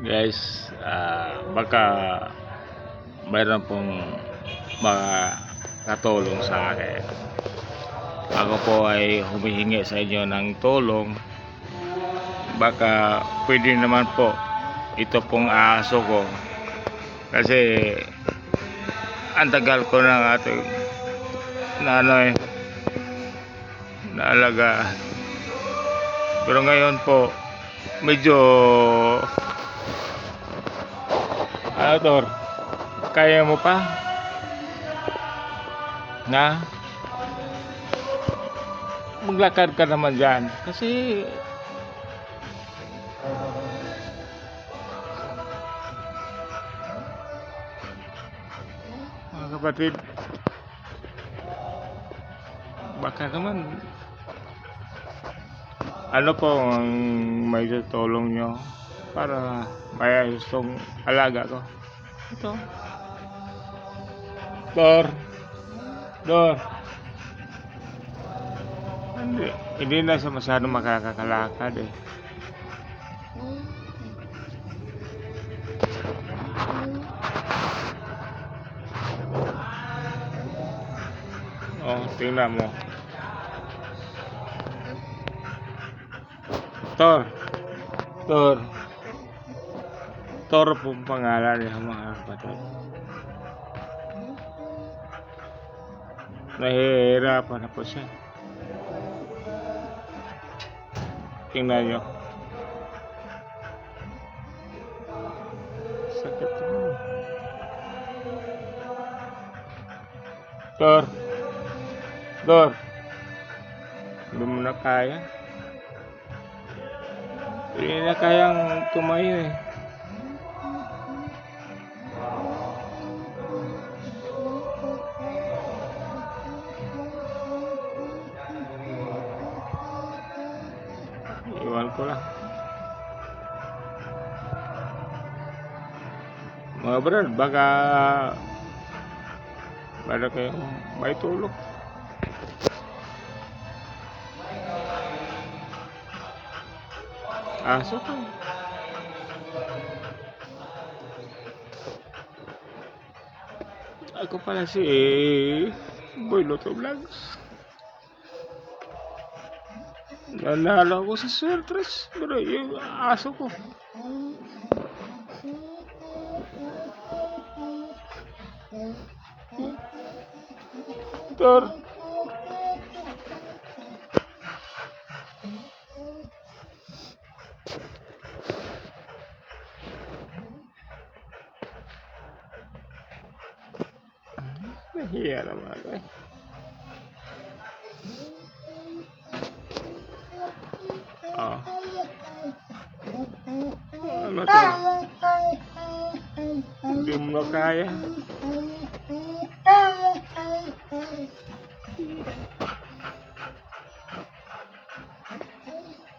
Guys, baka mayroon pong makatulong sa akin. Ako po ay humihingi sa inyo ng tulong. Baka pwede naman po ito pong aso ko. Kasi ang tagal ko ng ating naalaga. Pero ngayon po medyo Tor, kaya mo pa na maglakad ka naman dyan kasi mga kapatid, baka naman ano po ang may tutulong nyo para may ayos tong alaga ko. Ito Dor hindi na siya masyadong makakakalakad eh. Oh, tingnan mo. Tor po pangalan niya mga kapatid. Nahihirapan na po siya. Tingnan nyo. Sakit mo. Dor. Hindi mo na kaya. Hindi na kayang tumayo eh. Iwan ko lang. Mga brad, baka kayong may tulog. Aso ko. Ako pala si Boy Lotto Vlogs. Nanalo ako sa Swertres, pero yung aso ko Tor. Nahiya naman eh. Oh. Ano to? Hindi mo na kaya.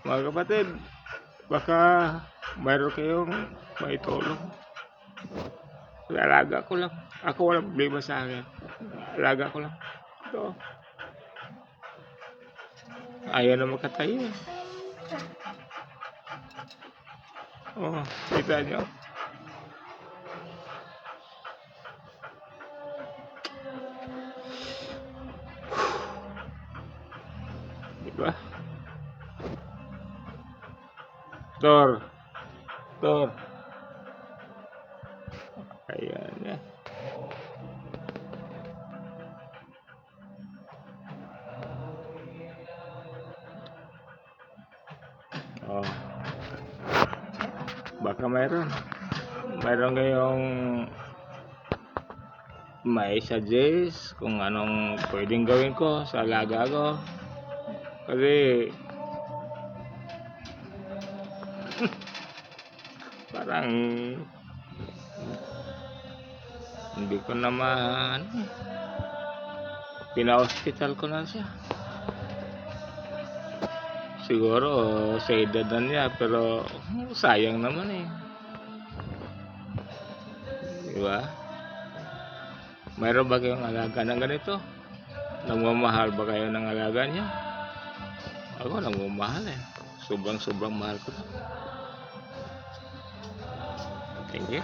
Mga kapatid, baka mayroon kayong maitulong. Alaga ko lang. Ako walang problema sa akin. Alaga ko lang. Ito. Ayaw na makatayo. Oh, kita nyo. Diba? Tor. Ayan ya. Oh. Baka mayroon kayong may suggest kung anong pwedeng gawin ko sa alaga ko. Kasi parang hindi ko naman pina-hospital ko na siya. Siguro sa edad na niya, pero sayang naman eh. Diba? Mayroon ba kayong alaga ng ganito? Nagmamahal ba kayo ng alaga niya? Ako nagmamahal eh. Sobrang mahal ko. Thank you.